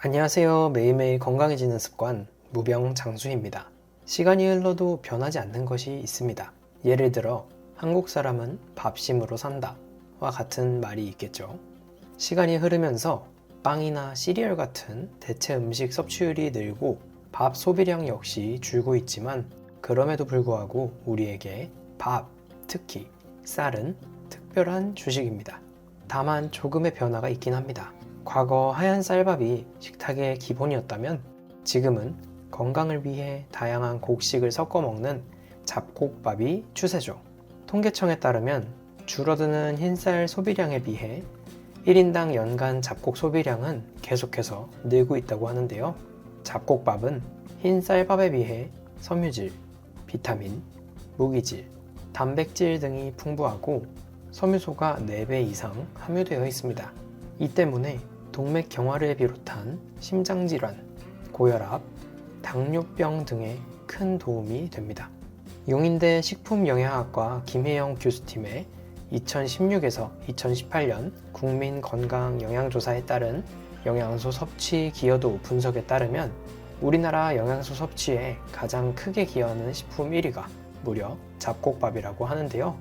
안녕하세요. 매일매일 건강해지는 습관 무병장수입니다. 시간이 흘러도 변하지 않는 것이 있습니다. 예를 들어 한국 사람은 밥심으로 산다 와 같은 말이 있겠죠. 시간이 흐르면서 빵이나 시리얼 같은 대체 음식 섭취율이 늘고 밥 소비량 역시 줄고 있지만 그럼에도 불구하고 우리에게 밥, 특히 쌀은 특별한 주식입니다. 다만 조금의 변화가 있긴 합니다. 과거 하얀 쌀밥이 식탁의 기본이었다면 지금은 건강을 위해 다양한 곡식을 섞어 먹는 잡곡밥이 추세죠. 통계청에 따르면 줄어드는 흰쌀 소비량에 비해 1인당 연간 잡곡 소비량은 계속해서 늘고 있다고 하는데요. 잡곡밥은 흰쌀밥에 비해 섬유질, 비타민, 무기질, 단백질 등이 풍부하고 섬유소가 4배 이상 함유되어 있습니다. 이 때문에 동맥경화를 비롯한 심장질환, 고혈압, 당뇨병 등에 큰 도움이 됩니다. 용인대 식품영양학과 김혜영 교수팀의 2016에서 2018년 국민건강영양조사에 따른 영양소 섭취 기여도 분석에 따르면 우리나라 영양소 섭취에 가장 크게 기여하는 식품 1위가 무려 잡곡밥이라고 하는데요.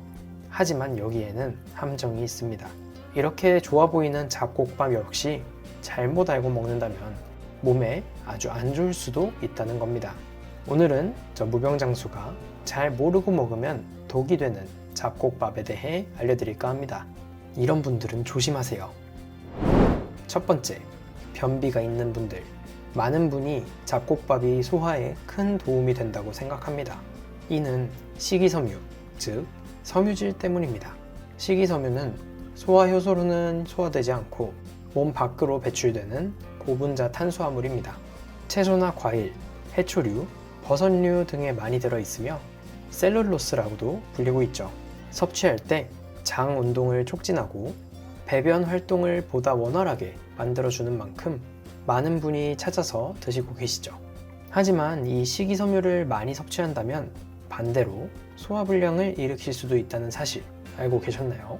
하지만 여기에는 함정이 있습니다. 이렇게 좋아 보이는 잡곡밥 역시 잘못 알고 먹는다면 몸에 아주 안 좋을 수도 있다는 겁니다. 오늘은 저 무병장수가 잘 모르고 먹으면 독이 되는 잡곡밥에 대해 알려드릴까 합니다. 이런 분들은 조심하세요. 첫 번째, 변비가 있는 분들. 많은 분이 잡곡밥이 소화에 큰 도움이 된다고 생각합니다. 이는 식이섬유, 즉 섬유질 때문입니다. 식이섬유는 소화 효소로는 소화되지 않고 몸 밖으로 배출되는 고분자 탄수화물입니다. 채소나 과일, 해초류, 버섯류 등에 많이 들어있으며 셀룰로스라고도 불리고 있죠. 섭취할 때 장 운동을 촉진하고 배변 활동을 보다 원활하게 만들어주는 만큼 많은 분이 찾아서 드시고 계시죠. 하지만 이 식이섬유를 많이 섭취한다면 반대로 소화불량을 일으킬 수도 있다는 사실 알고 계셨나요?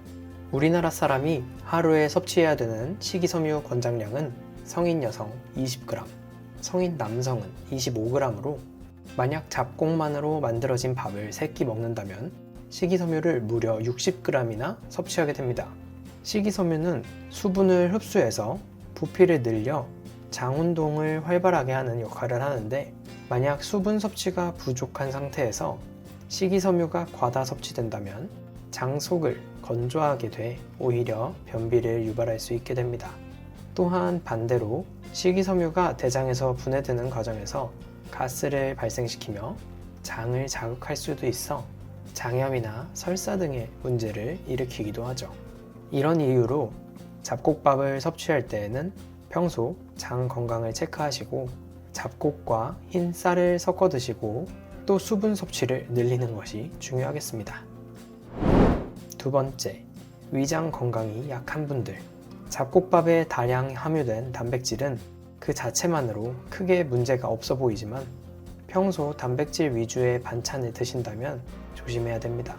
우리나라 사람이 하루에 섭취해야 되는 식이섬유 권장량은 성인 여성 20g, 성인 남성은 25g으로 만약 잡곡만으로 만들어진 밥을 3끼 먹는다면 식이섬유를 무려 60g이나 섭취하게 됩니다. 식이섬유는 수분을 흡수해서 부피를 늘려 장 운동을 활발하게 하는 역할을 하는데 만약 수분 섭취가 부족한 상태에서 식이섬유가 과다 섭취된다면 장 속을 건조하게 돼 오히려 변비를 유발할 수 있게 됩니다. 또한 반대로 식이섬유가 대장에서 분해되는 과정에서 가스를 발생시키며 장을 자극할 수도 있어 장염이나 설사 등의 문제를 일으키기도 하죠. 이런 이유로 잡곡밥을 섭취할 때에는 평소 장 건강을 체크하시고 잡곡과 흰 쌀을 섞어 드시고 또 수분 섭취를 늘리는 것이 중요하겠습니다. 두 번째, 위장 건강이 약한 분들. 잡곡밥에 다량 함유된 단백질은 그 자체만으로 크게 문제가 없어 보이지만 평소 단백질 위주의 반찬을 드신다면 조심해야 됩니다.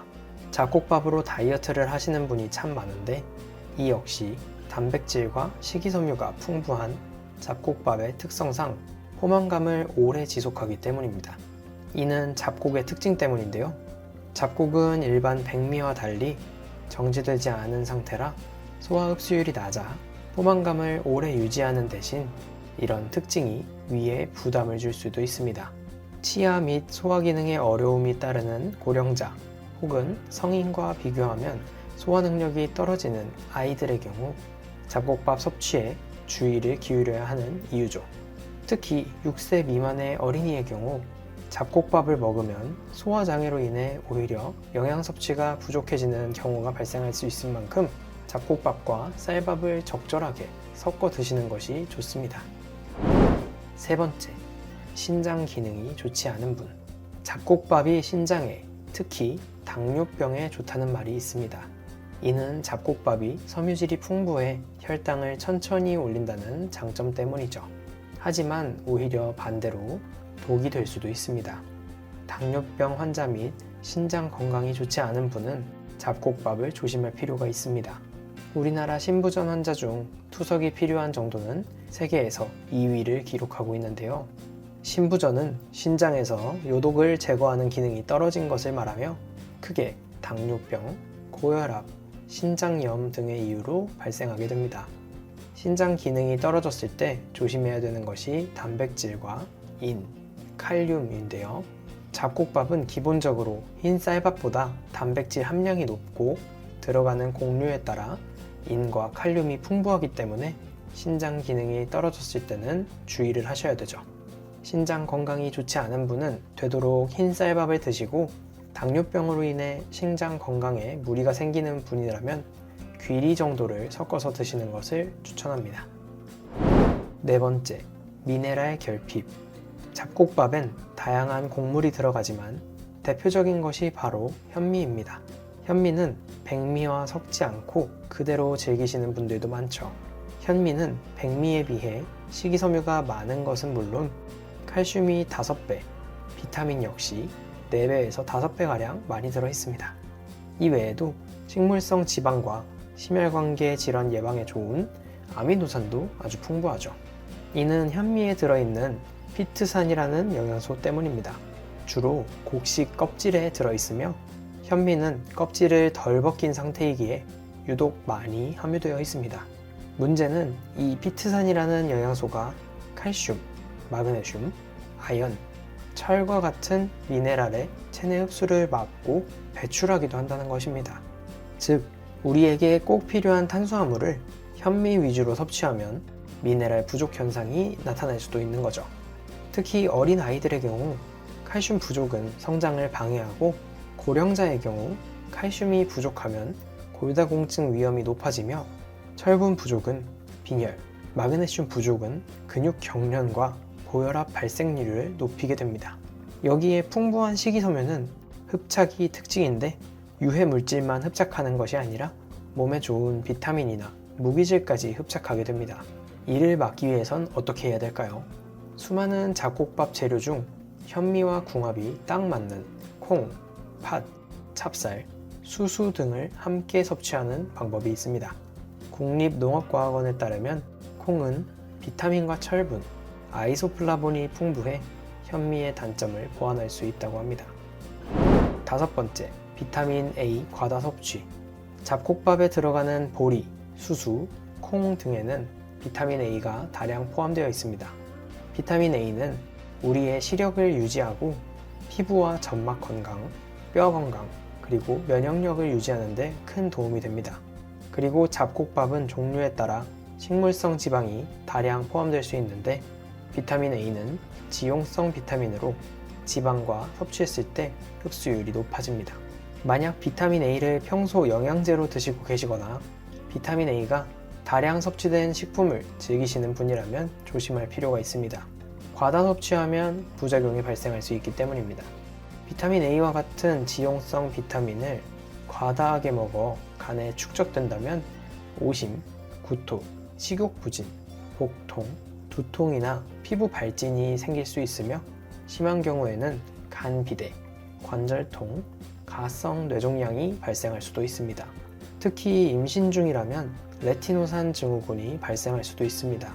잡곡밥으로 다이어트를 하시는 분이 참 많은데 이 역시 단백질과 식이섬유가 풍부한 잡곡밥의 특성상 포만감을 오래 지속하기 때문입니다. 이는 잡곡의 특징 때문인데요. 잡곡은 일반 백미와 달리 정제되지 않은 상태라 소화 흡수율이 낮아 포만감을 오래 유지하는 대신 이런 특징이 위에 부담을 줄 수도 있습니다. 치아 및 소화 기능에 어려움이 따르는 고령자 혹은 성인과 비교하면 소화 능력이 떨어지는 아이들의 경우 잡곡밥 섭취에 주의를 기울여야 하는 이유죠. 특히 6세 미만의 어린이의 경우 잡곡밥을 먹으면 소화장애로 인해 오히려 영양 섭취가 부족해지는 경우가 발생할 수 있을 만큼 잡곡밥과 쌀밥을 적절하게 섞어 드시는 것이 좋습니다. 세 번째, 신장 기능이 좋지 않은 분. 잡곡밥이 신장에, 특히 당뇨병에 좋다는 말이 있습니다. 이는 잡곡밥이 섬유질이 풍부해 혈당을 천천히 올린다는 장점 때문이죠. 하지만 오히려 반대로 독이 될 수도 있습니다. 당뇨병 환자 및 신장 건강이 좋지 않은 분은 잡곡밥을 조심할 필요가 있습니다. 우리나라 신부전 환자 중 투석이 필요한 정도는 세계에서 2위를 기록하고 있는데요. 신부전은 신장에서 요독을 제거하는 기능이 떨어진 것을 말하며 크게 당뇨병, 고혈압, 신장염 등의 이유로 발생하게 됩니다. 신장 기능이 떨어졌을 때 조심해야 되는 것이 단백질과 인, 칼륨인데요. 잡곡밥은 기본적으로 흰 쌀밥보다 단백질 함량이 높고 들어가는 곡류에 따라 인과 칼륨이 풍부하기 때문에 신장 기능이 떨어졌을 때는 주의를 하셔야 되죠. 신장 건강이 좋지 않은 분은 되도록 흰 쌀밥을 드시고 당뇨병으로 인해 신장 건강에 무리가 생기는 분이라면 귀리 정도를 섞어서 드시는 것을 추천합니다. 네 번째, 미네랄 결핍. 잡곡밥엔 다양한 곡물이 들어가지만 대표적인 것이 바로 현미입니다. 현미는 백미와 섞지 않고 그대로 즐기시는 분들도 많죠. 현미는 백미에 비해 식이섬유가 많은 것은 물론 칼슘이 5배, 비타민 역시 4배에서 5배가량 많이 들어 있습니다. 이 외에도 식물성 지방과 심혈관계 질환 예방에 좋은 아미노산도 아주 풍부하죠. 이는 현미에 들어있는 피트산이라는 영양소 때문입니다. 주로 곡식 껍질에 들어있으며 현미는 껍질을 덜 벗긴 상태이기에 유독 많이 함유되어 있습니다. 문제는 이 피트산이라는 영양소가 칼슘, 마그네슘, 아연, 철과 같은 미네랄의 체내 흡수를 막고 배출하기도 한다는 것입니다. 즉, 우리에게 꼭 필요한 탄수화물을 현미 위주로 섭취하면 미네랄 부족 현상이 나타날 수도 있는 거죠. 특히 어린 아이들의 경우 칼슘 부족은 성장을 방해하고 고령자의 경우 칼슘이 부족하면 골다공증 위험이 높아지며 철분 부족은 빈혈, 마그네슘 부족은 근육 경련과 고혈압 발생률을 높이게 됩니다. 여기에 풍부한 식이섬유는 흡착이 특징인데 유해 물질만 흡착하는 것이 아니라 몸에 좋은 비타민이나 무기질까지 흡착하게 됩니다. 이를 막기 위해선 어떻게 해야 될까요? 수많은 잡곡밥 재료 중 현미와 궁합이 딱 맞는 콩, 팥, 찹쌀, 수수 등을 함께 섭취하는 방법이 있습니다. 국립농업과학원에 따르면 콩은 비타민과 철분, 아이소플라본이 풍부해 현미의 단점을 보완할 수 있다고 합니다. 다섯 번째, 비타민 A 과다 섭취. 잡곡밥에 들어가는 보리, 수수, 콩 등에는 비타민 A가 다량 포함되어 있습니다. 비타민 A는 우리의 시력을 유지하고 피부와 점막 건강, 뼈 건강, 그리고 면역력을 유지하는 데 큰 도움이 됩니다. 그리고 잡곡밥은 종류에 따라 식물성 지방이 다량 포함될 수 있는데 비타민 A는 지용성 비타민으로 지방과 섭취했을 때 흡수율이 높아집니다. 만약 비타민 A를 평소 영양제로 드시고 계시거나 비타민 A가 다량 섭취된 식품을 즐기시는 분이라면 조심할 필요가 있습니다. 과다 섭취하면 부작용이 발생할 수 있기 때문입니다. 비타민 A와 같은 지용성 비타민을 과다하게 먹어 간에 축적된다면 오심, 구토, 식욕부진, 복통, 두통이나 피부 발진이 생길 수 있으며 심한 경우에는 간 비대, 관절통, 가성 뇌종양이 발생할 수도 있습니다. 특히 임신 중이라면 레티노산 증후군이 발생할 수도 있습니다.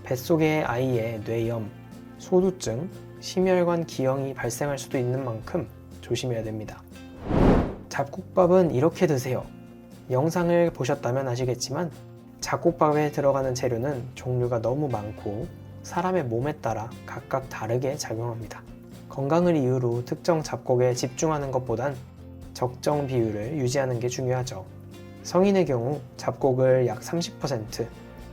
뱃속의 아이의 뇌염, 소두증, 심혈관 기형이 발생할 수도 있는 만큼 조심해야 됩니다. 잡곡밥은 이렇게 드세요. 영상을 보셨다면 아시겠지만 잡곡밥에 들어가는 재료는 종류가 너무 많고 사람의 몸에 따라 각각 다르게 작용합니다. 건강을 이유로 특정 잡곡에 집중하는 것보단 적정 비율을 유지하는 게 중요하죠. 성인의 경우 잡곡을 약 30%,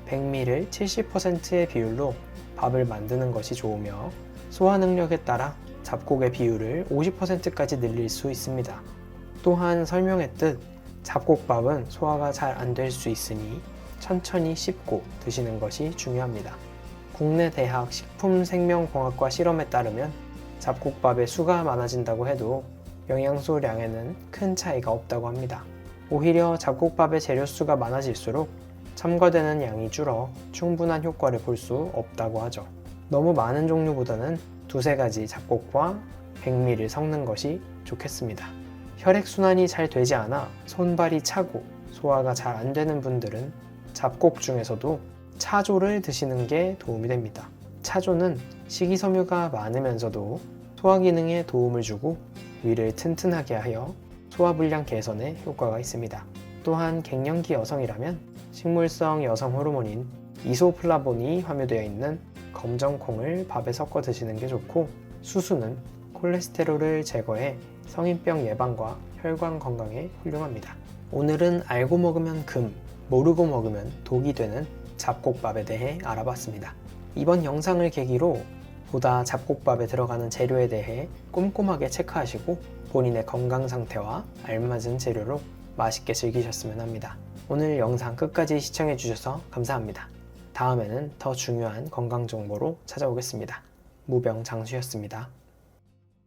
백미를 70%의 비율로 밥을 만드는 것이 좋으며 소화 능력에 따라 잡곡의 비율을 50%까지 늘릴 수 있습니다. 또한 설명했듯 잡곡밥은 소화가 잘 안 될 수 있으니 천천히 씹고 드시는 것이 중요합니다. 국내 대학 식품생명공학과 실험에 따르면 잡곡밥의 수가 많아진다고 해도 영양소량에는 큰 차이가 없다고 합니다. 오히려 잡곡밥의 재료수가 많아질수록 첨가되는 양이 줄어 충분한 효과를 볼 수 없다고 하죠. 너무 많은 종류보다는 두세 가지 잡곡과 백미를 섞는 것이 좋겠습니다. 혈액순환이 잘 되지 않아 손발이 차고 소화가 잘 안 되는 분들은 잡곡 중에서도 차조를 드시는 게 도움이 됩니다. 차조는 식이섬유가 많으면서도 소화 기능에 도움을 주고 위를 튼튼하게 하여 소화불량 개선에 효과가 있습니다. 또한 갱년기 여성이라면 식물성 여성 호르몬인 이소플라본이 함유되어 있는 검정콩을 밥에 섞어 드시는 게 좋고, 수수는 콜레스테롤을 제거해 성인병 예방과 혈관 건강에 훌륭합니다. 오늘은 알고 먹으면 금, 모르고 먹으면 독이 되는 잡곡밥에 대해 알아봤습니다. 이번 영상을 계기로 보다 잡곡밥에 들어가는 재료에 대해 꼼꼼하게 체크하시고 본인의 건강 상태와 알맞은 재료로 맛있게 즐기셨으면 합니다. 오늘 영상 끝까지 시청해 주셔서 감사합니다. 다음에는 더 중요한 건강 정보로 찾아오겠습니다. 무병장수였습니다.